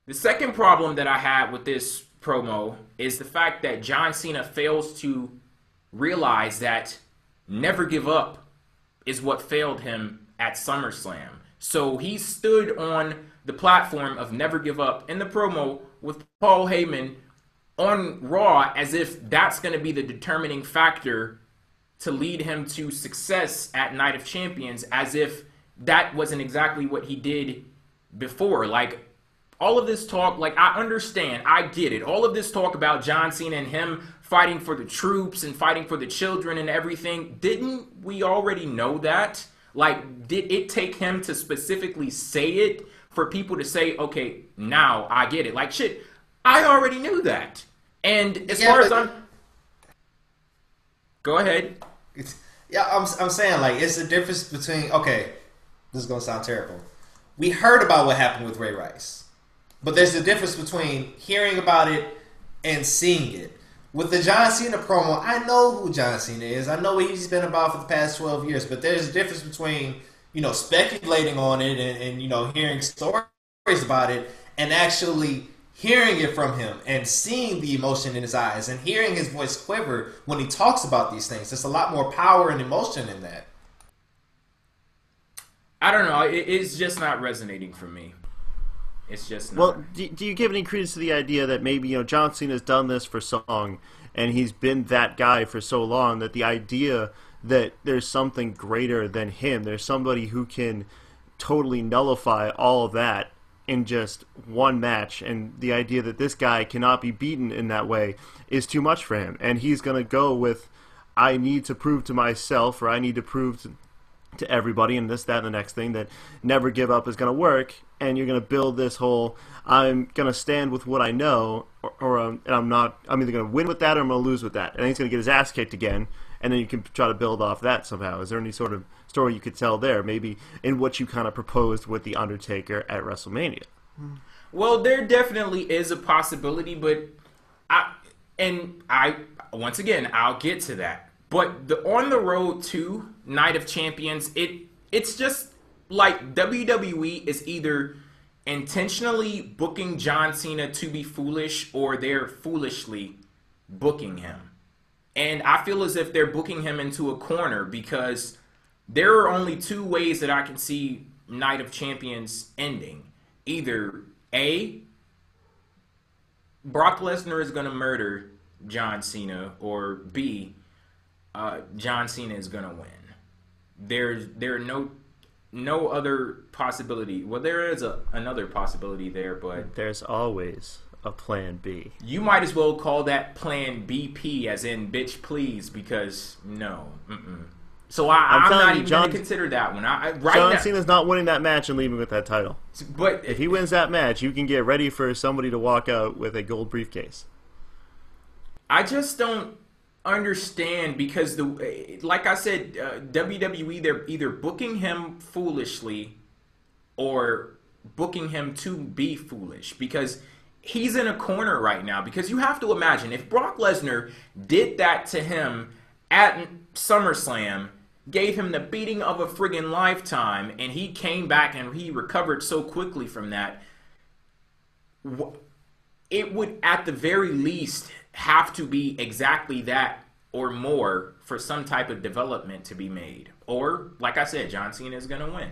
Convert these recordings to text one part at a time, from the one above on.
The second problem that I had with this promo is the fact that John Cena fails to realize that never give up is what failed him at SummerSlam. So he stood on the platform of never give up in the promo with Paul Heyman on Raw as if that's going to be the determining factor to lead him to success at Night of Champions, as if that wasn't exactly what he did before. Like, all of this talk, like, I understand, I get it. All of this talk about John Cena and him fighting for the troops and fighting for the children and everything, didn't we already know that? Like, did it take him to specifically say it for people to say, okay, now I get it? Like, shit, I already knew that. And as far as I'm... Go ahead. Yeah, I'm saying, like, it's the difference between... Okay, this is going to sound terrible. We heard about what happened with Ray Rice. But there's a difference between hearing about it and seeing it. With the John Cena promo, I know who John Cena is. I know what he's been about for the past 12 years. But there's a difference between, speculating on it and hearing stories about it and actually hearing it from him and seeing the emotion in his eyes and hearing his voice quiver when he talks about these things. There's a lot more power and emotion in that. I don't know. It's just not resonating for me. It's just not. Well, do you give any credence to the idea that maybe John Cena's done this for so long and he's been that guy for so long that the idea that there's something greater than him, there's somebody who can totally nullify all of that in just one match, and the idea that this guy cannot be beaten in that way is too much for him, and he's going to go with, I need to prove to myself, or I need to prove to everybody, and this, that, and the next thing, that never give up is going to work, and you're going to build this whole, I'm going to stand with what I know, and I'm either going to win with that or I'm going to lose with that. And then he's going to get his ass kicked again, and then you can try to build off that somehow. Is there any sort of story you could tell there, maybe in what you kind of proposed with The Undertaker at WrestleMania? Well, there definitely is a possibility, but once again, I'll get to that. But on the road to Night of Champions, it's just like WWE is either intentionally booking John Cena to be foolish or they're foolishly booking him. And I feel as if they're booking him into a corner because there are only two ways that I can see Night of Champions ending. Either A, Brock Lesnar is going to murder John Cena, or B, John Cena is going to win. There are no other possibility. Well, there is another possibility there, but there's always a plan B. You might as well call that plan BP, as in bitch please, because no. So I'm not even going to consider that one. John Cena's not winning that match and leaving with that title. But if he wins that match, you can get ready for somebody to walk out with a gold briefcase. I just don't understand because like I said, WWE, they're either booking him foolishly or booking him to be foolish because he's in a corner right now. Because you have to imagine if Brock Lesnar did that to him at SummerSlam, gave him the beating of a friggin' lifetime, and he came back and he recovered so quickly from that, it would at the very least have to be exactly that or more for some type of development to be made. Or, like I said, John Cena is going to win.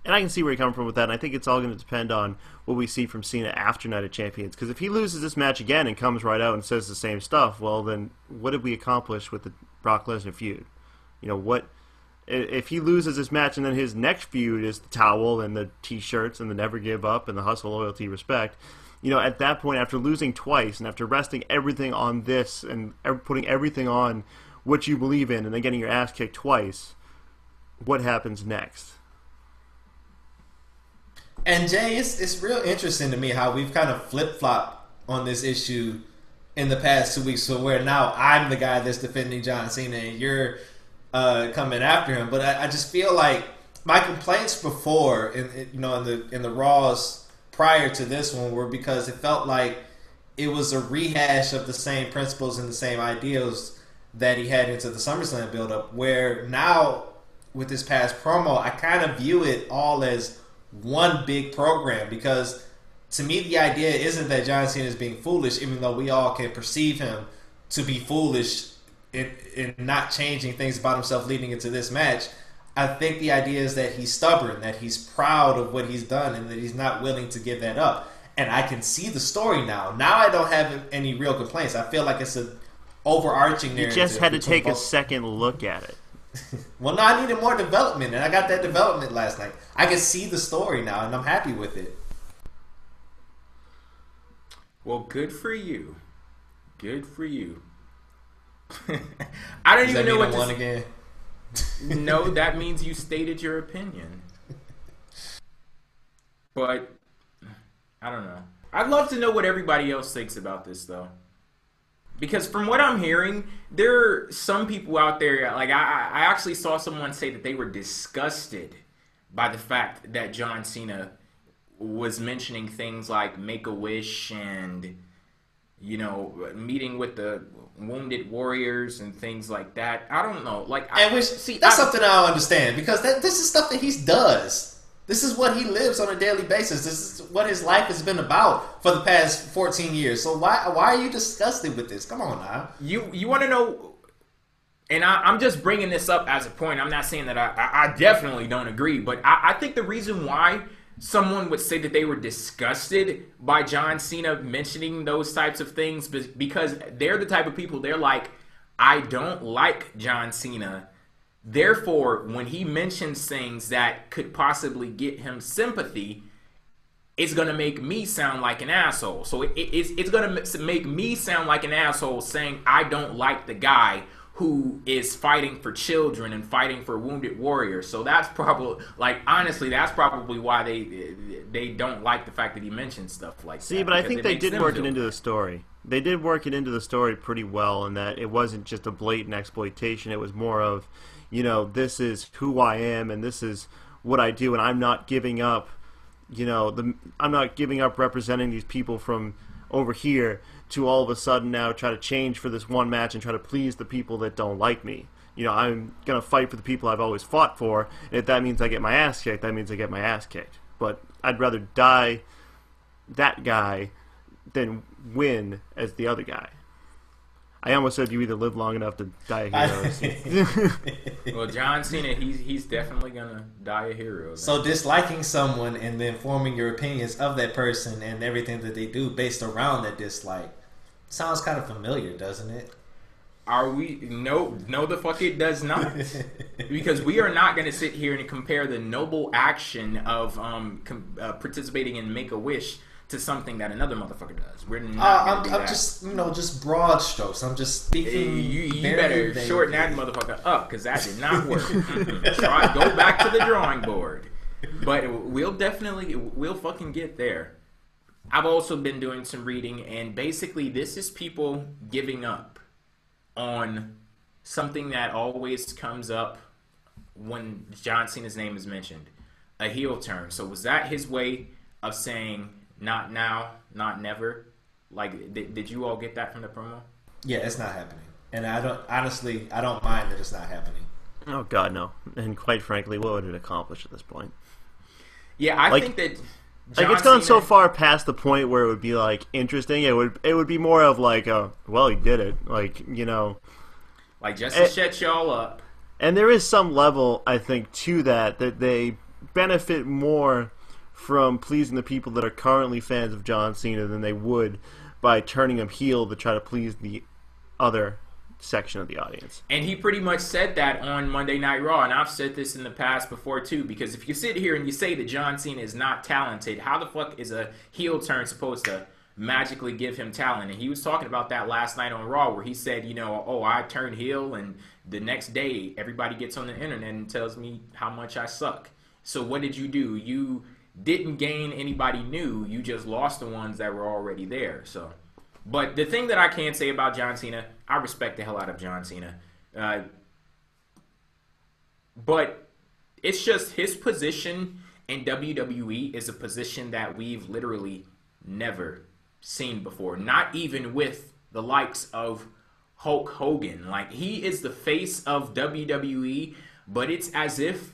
And I can see where you're coming from with that, and I think it's all going to depend on what we see from Cena after Night of Champions. Because if he loses this match again and comes right out and says the same stuff, well, then what did we accomplish with the Brock Lesnar feud? If he loses this match and then his next feud is the towel and the T-shirts and the never give up and the hustle, loyalty, respect, at that point, after losing twice and after resting everything on this and putting everything on what you believe in and then getting your ass kicked twice, what happens next? And Jay, it's real interesting to me how we've kind of flip-flopped on this issue in the past 2 weeks. So where now I'm the guy that's defending John Cena and you're coming after him. But I just feel like my complaints before, in the Raws prior to this one, were because it felt like it was a rehash of the same principles and the same ideals that he had into the SummerSlam build-up. Where now with this past promo, I kind of view it all as one big program, because to me the idea isn't that John Cena is being foolish, even though we all can perceive him to be foolish in not changing things about himself leading into this match. I think the idea is that he's stubborn, that he's proud of what he's done, and that he's not willing to give that up. And I can see the story now. Now I don't have any real complaints. I feel like it's an overarching narrative. You just had to take a second look at it. Well, no, I needed more development, and I got that development last night. I can see the story now, and I'm happy with it. Well, good for you. Good for you. I don't even know what to say. Again? No, that means you stated your opinion. But I don't know. I'd love to know what everybody else thinks about this, though. Because from what I'm hearing, there are some people out there, like I actually saw someone say that they were disgusted by the fact that John Cena was mentioning things like Make-A-Wish and, you know, meeting with the Wounded Warriors and things like that. I don't know. Like, that's something I don't understand, because this is stuff that he does. This is what he lives on a daily basis. This is what his life has been about for the past 14 years. So why are you disgusted with this? Come on now. You want to know, and I'm just bringing this up as a point. I'm not saying that I definitely don't agree, but I think the reason why someone would say that they were disgusted by John Cena mentioning those types of things, because they're the type of people, they're like, I don't like John Cena. Therefore, when he mentions things that could possibly get him sympathy, it's going to make me sound like an asshole. So it's going to make me sound like an asshole saying I don't like the guy who is fighting for children and fighting for wounded warriors. So that's probably, like, honestly, that's probably why they don't like the fact that he mentions stuff like that. See, but I think they did work it into the story. They did work it into the story pretty well, in that it wasn't just a blatant exploitation. It was more of, you know, this is who I am and this is what I do, and I'm not giving up, you know, I'm not giving up representing these people from over here to all of a sudden now try to change for this one match and try to please the people that don't like me. You know, I'm going to fight for the people I've always fought for, and if that means I get my ass kicked, that means I get my ass kicked. But I'd rather die that guy than win as the other guy. I almost said you either live long enough to die a hero. Well, John Cena, he's definitely gonna die a hero. Then. So disliking someone and then forming your opinions of that person and everything that they do based around that dislike sounds kind of familiar, doesn't it? Are we? No, the fuck it does not. Because we are not going to sit here and compare the noble action of participating in Make-A-Wish to something that another motherfucker does. We're not I'm just, just broad strokes. I'm just speaking. You better shorten that motherfucker up, because that did not work. Go back to the drawing board. But we'll fucking get there. I've also been doing some reading, and basically this is people giving up on something that always comes up when John Cena's name is mentioned, a heel turn. So was that his way of saying, not now, not never? Like, did you all get that from the promo? Yeah, it's not happening. And I don't mind that it's not happening. Oh, God, no. And quite frankly, what would it accomplish at this point? Yeah, I think that John it's gone so far past the point where it would be, like, interesting. It would be more of, like, well, he did it. Like, you know. Like, just to shut y'all up. And there is some level, I think, to that they benefit more from pleasing the people that are currently fans of John Cena than they would by turning him heel to try to please the other section of the audience. And he pretty much said that on Monday Night Raw, and I've said this in the past before too, because if you sit here and you say that John Cena is not talented, how the fuck is a heel turn supposed to magically give him talent? And he was talking about that last night on Raw, where he said, I turned heel, and the next day everybody gets on the internet and tells me how much I suck. So what did you do? You didn't gain anybody new, you just lost the ones that were already there. So, but the thing that I can say about John Cena, I respect the hell out of John Cena. But it's just his position in WWE is a position that we've literally never seen before. Not even with the likes of Hulk Hogan. Like, he is the face of WWE, but it's as if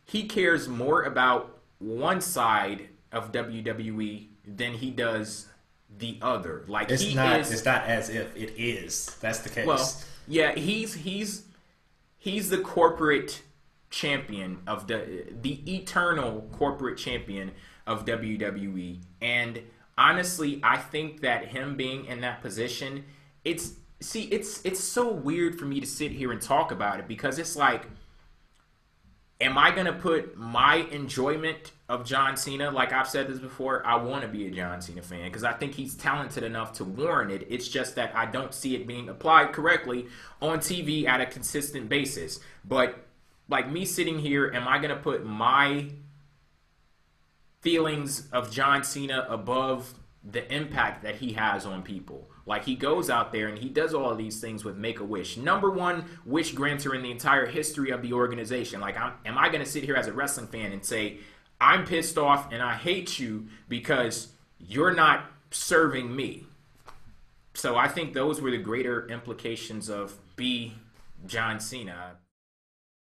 he cares more about one side of WWE than he does the other. Like it's not as if it is. That's the case. Well, yeah, he's the corporate champion of the eternal corporate champion of WWE. And honestly, I think that him being in that position, it's so weird for me to sit here and talk about it, because it's like, am I going to put my enjoyment of John Cena, like I've said this before, I want to be a John Cena fan because I think he's talented enough to warrant it. It's just that I don't see it being applied correctly on TV at a consistent basis. But like me sitting here, am I going to put my feelings of John Cena above the impact that he has on people? Like, he goes out there and he does all of these things with Make-A-Wish. #1 wish granter in the entire history of the organization. Like, am I going to sit here as a wrestling fan and say, I'm pissed off and I hate you because you're not serving me? So I think those were the greater implications of John Cena.